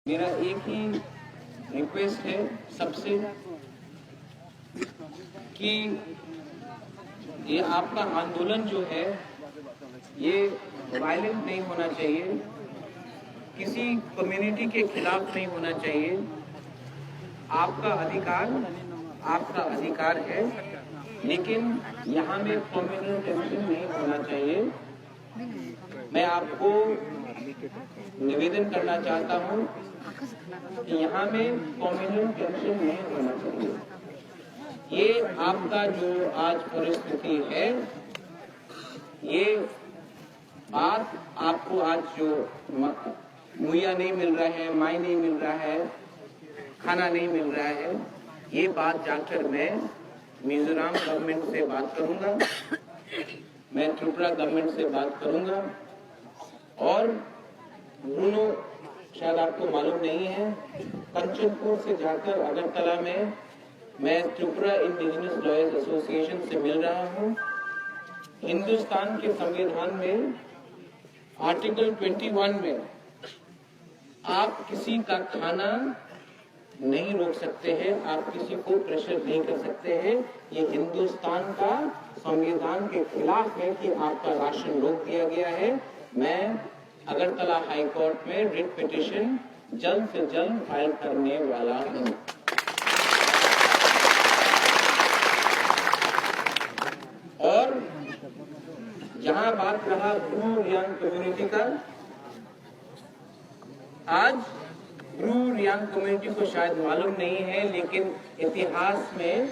मेरा एक ही रिक्वेस्ट है सबसे कि ये आपका आंदोलन जो है ये वायलेंट नहीं होना चाहिए, किसी कम्युनिटी के खिलाफ नहीं होना चाहिए। आपका अधिकार है, लेकिन यहाँ में कम्युनल टेंशन नहीं होना चाहिए। मैं आपको निवेदन करना चाहता हूँ कि यहाँ में कम्युनल टेंशन नहीं होना चाहिए। ये आपका जो आज परिस्थिति है, ये बात आपको आज जो मुहैया नहीं मिल रहा है, माई नहीं मिल रहा है, खाना नहीं मिल रहा है, ये बात जाकर मैं मिजोरम गवर्नमेंट से बात करूंगा, मैं त्रिपुरा गवर्नमेंट से बात करूंगा। और दोनों शायद आपको मालूम नहीं है, कंचनपुर से जाकर अगरतला में मैं त्रिपुरा इंडिजिनस लॉयर्स एसोसिएशन से मिल रहा हूँ। हिंदुस्तान के संविधान में आर्टिकल 21 में आप किसी का खाना नहीं रोक सकते हैं, आप किसी को प्रेशर नहीं कर सकते हैं। ये हिंदुस्तान का संविधान के खिलाफ है कि आपका राशन रोक दिया गया है। मैं अगरतला हाई कोर्ट में रिट पिटीशन जल्द से जल्द फाइल करने वाला हूं। और जहां बात रहा ब्रू रियांग कम्युनिटी का, आज ब्रू रियांग कम्युनिटी को शायद मालूम नहीं है, लेकिन इतिहास में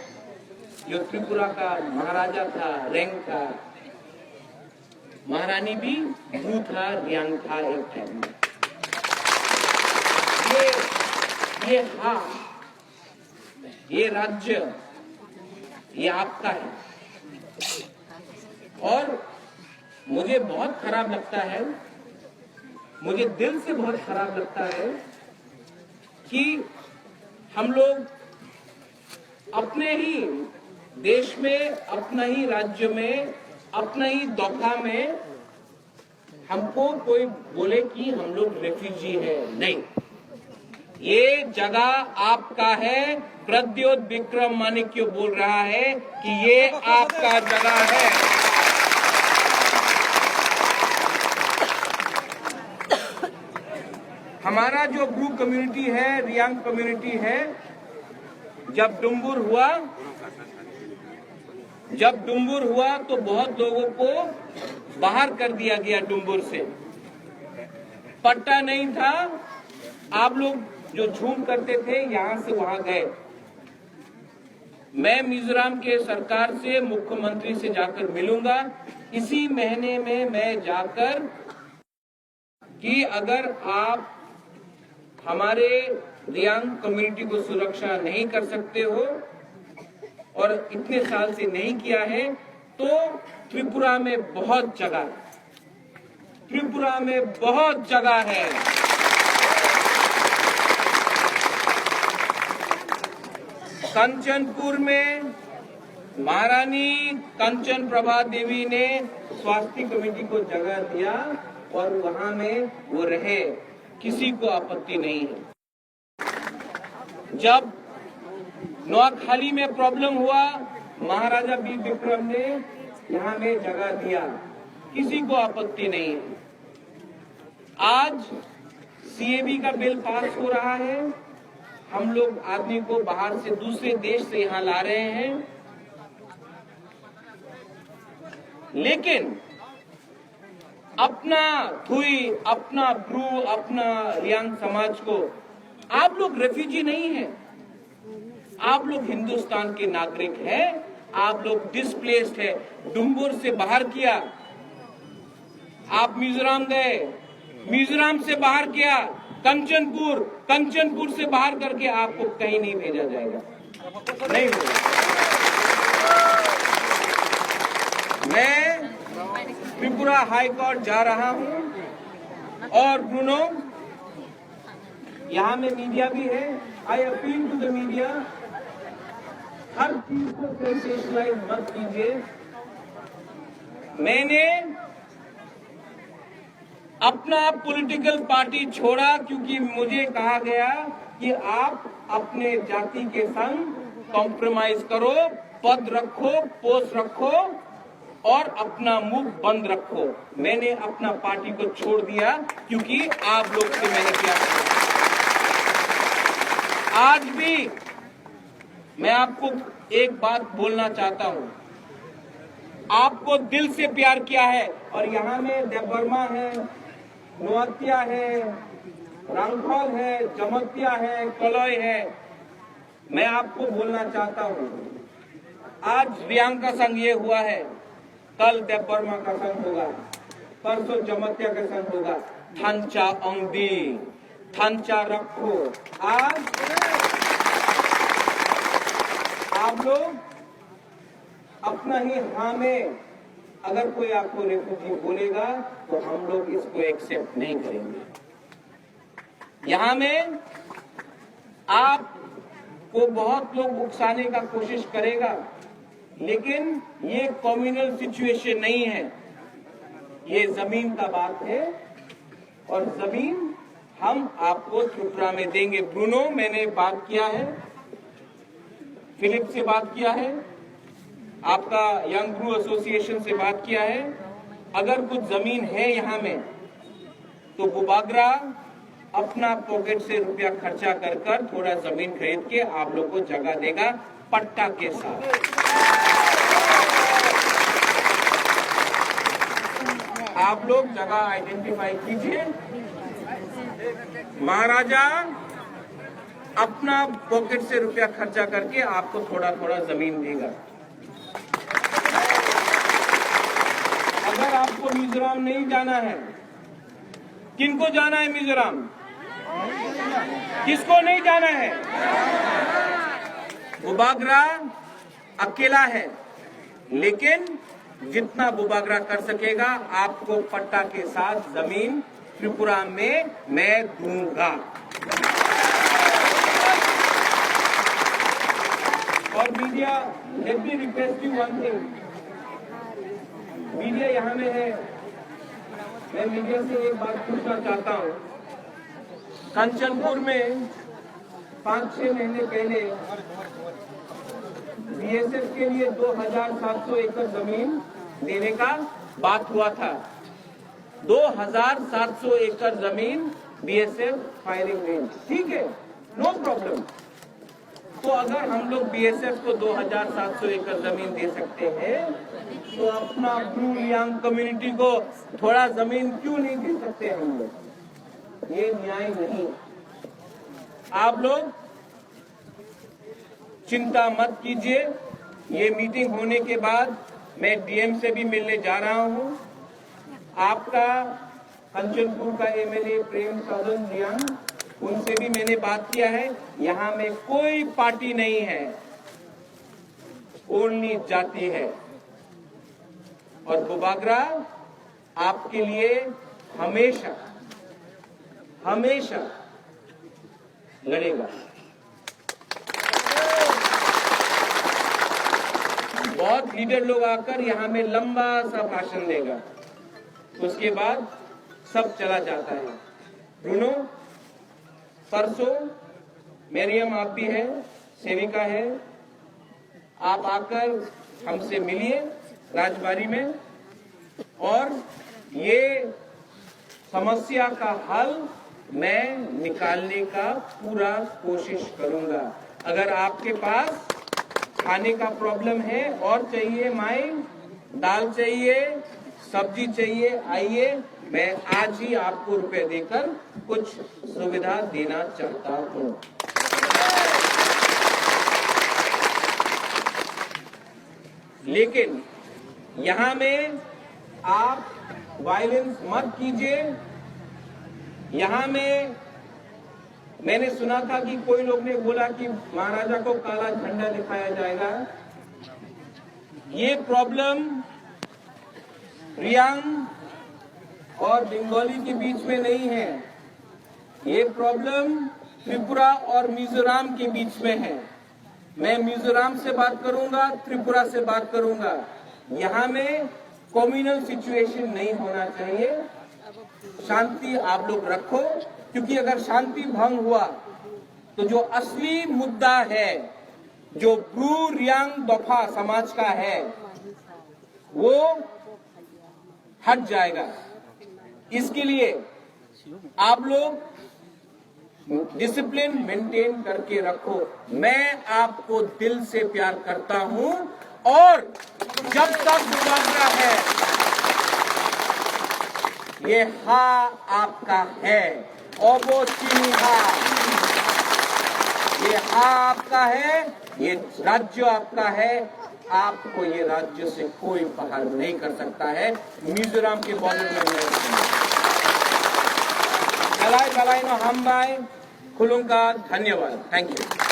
जो त्रिपुरा का महाराजा था, रेंग का महारानी भी ब्रू था, रियांग था एक टाइम में। ये राज्य ये आपका है। और मुझे बहुत खराब लगता है, मुझे दिल से बहुत खराब लगता है कि हम लोग अपने ही देश में, अपना ही राज्य में, अपना ही दौखा में हमको कोई बोले कि हम लोग रेफ्यूजी है। नहीं, ये जगह आपका है। प्रद्योत विक्रम माणिक्य बोल रहा है कि ये आपका जगह है। हमारा जो ब्रू कम्युनिटी है, रियांग कम्युनिटी है, जब डुम्बुर हुआ तो बहुत लोगों को बाहर कर दिया गया डुम्बुर से। पट्टा नहीं था, आप लोग जो झूम करते थे यहां से वहां गए। मैं मिजोरम के सरकार से, मुख्यमंत्री से जाकर मिलूंगा इसी महीने में। मैं जाकर कि अगर आप हमारे रियांग कम्युनिटी को सुरक्षा नहीं कर सकते हो और इतने साल से नहीं किया है, तो त्रिपुरा में बहुत जगह है। कंचनपुर में महारानी कंचन प्रभा देवी ने स्वास्थ्य कमेटी को जगह दिया और वहां में वो रहे, किसी को आपत्ति नहीं है। जब नौखाली में प्रॉब्लम हुआ, महाराजा बी विक्रम ने यहाँ में जगह दिया, किसी को आपत्ति नहीं है। आज सीएबी का बिल पास हो रहा है, हम लोग आदमी को बाहर से, दूसरे देश से यहाँ ला रहे हैं, लेकिन अपना थुई, अपना ब्रू, अपना रियांग समाज को आप लोग रेफ्यूजी नहीं है, आप लोग हिंदुस्तान के नागरिक हैं, आप लोग डिस्प्लेस्ड है। डुम्बुर से बाहर किया, आप मिजोरम गए, मिजोरम से बाहर किया, कंचनपुर से बाहर करके आपको कहीं नहीं भेजा जाएगा, नहीं होगा। मैं त्रिपुरा हाई कोर्ट जा रहा हूं और ब्रूनो, यहां में मीडिया भी है। I appeal to the media, हर चीज को सेंसेशनलाइज मत कीजिए। मैंने अपना पॉलिटिकल पार्टी छोड़ा क्योंकि मुझे कहा गया कि आप अपने जाति के संग कॉम्प्रोमाइज करो, पद रखो, पोस्ट रखो और अपना मुंह बंद रखो। मैंने अपना पार्टी को छोड़ दिया क्योंकि आप लोग से मैंने किया। आज भी मैं आपको एक बात बोलना चाहता हूं, आपको दिल से प्यार किया है और यहां में देवबर्मा है, नोअतिया है, रांगखोल है, जमतिया है, कलोई है। मैं आपको बोलना चाहता हूं, आज रियांग का संग ये हुआ है, कल देवबर्मा का संग होगा, परसों जमतिया का संग होगा। थांचा औंदी, थांचा रखो। आज आप लोग अपना ही हाँ में, अगर कोई आपको रेफ्यूजी बोलेगा तो हम लोग इसको एक्सेप्ट नहीं करेंगे। यहां में आपको बहुत लोग उकसाने का कोशिश करेगा, लेकिन ये कम्युनल सिचुएशन नहीं है, ये जमीन का बात है और जमीन हम आपको त्रिपुरा में देंगे। ब्रूनो, मैंने बात किया है, फिलिप से बात किया है, आपका यंग ब्रू एसोसिएशन से बात किया है। अगर कुछ जमीन है यहाँ में तो बुबागरा अपना पॉकेट से रुपया खर्चा कर कर थोड़ा जमीन खरीद के आप लोग को जगह देगा पट्टा के साथ। आप लोग जगह आइडेंटिफाई कीजिए। महाराजा अपना पॉकेट से रुपया खर्चा करके आपको थोड़ा थोड़ा जमीन देगा। अगर आपको मिजोरम नहीं जाना है, किनको जाना है मिजोरम? किसको नहीं जाना है? बुबागरा अकेला है, लेकिन जितना बुबागरा कर सकेगा आपको पट्टा के साथ जमीन त्रिपुरा में मैं दूंगा। और media, let me request you one thing, media यहाँ में है, मैं मीडिया से एक बात पूछना चाहता हूँ। कंचनपुर में 5-6 महीने पहले बीएसएफ के लिए 2700 एकड़ जमीन देने का बात हुआ था। 2700 एकड़ जमीन बीएसएफ फायरिंग रेंज, ठीक है, नो प्रॉब्लम। तो अगर हम लोग बीएसएफ को 2700 एकड़ जमीन दे सकते हैं तो अपना ब्रू रियांग कम्युनिटी को थोड़ा जमीन क्यों नहीं दे सकते हम लोग? ये न्याय नहीं। आप लोग चिंता मत कीजिए, ये मीटिंग होने के बाद मैं डीएम से भी मिलने जा रहा हूं। आपका कंचनपुर का एमएलए प्रेम साधन रियांग, उनसे भी मैंने बात किया है। यहाँ में कोई पार्टी नहीं है, ओनली जाति है। और बुबागरा आपके लिए हमेशा हमेशा लड़ेगा। बहुत लीडर लोग आकर यहाँ में लंबा सा भाषण देगा, उसके बाद सब चला जाता है। ब्रूनो, परसों मेरियम आप भी है, सेविका है, आप आकर हमसे मिलिए राजबाड़ी में और ये समस्या का हल मैं निकालने का पूरा कोशिश करूंगा। अगर आपके पास खाने का प्रॉब्लम है और चाहिए, माई दाल चाहिए, सब्जी चाहिए, आइए, मैं आज ही आपको रुपए देकर कुछ सुविधा देना चाहता हूं। लेकिन यहाँ में आप वायलेंस मत कीजिए। यहाँ में मैंने सुना था कि कोई लोग ने बोला कि महाराजा को काला झंडा दिखाया जाएगा। ये प्रॉब्लम रियांग और बंगाली के बीच में नहीं है, ये प्रॉब्लम त्रिपुरा और मिजोरम के बीच में है। मैं मिजोरम से बात करूंगा, त्रिपुरा से बात करूंगा। यहाँ में कम्युनल सिचुएशन नहीं होना चाहिए। शांति आप लोग रखो, क्योंकि अगर शांति भंग हुआ तो जो असली मुद्दा है, जो ब्रू रियांग दोफा समाज का है, वो हट जाएगा। इसके लिए आप लोग डिसिप्लिन मेंटेन करके रखो। मैं आपको दिल से प्यार करता हूं और जब तक मुबादला है, ये हा आपका है और वो चीनी हा, ये हा आपका है, ये राज्य आपका है। आपको ये राज्य से कोई बाहर नहीं कर सकता है। मिजोरम के बॉर्डर में गलाई गलाई नो हम भाई खुलूंगा। धन्यवाद। Thank you.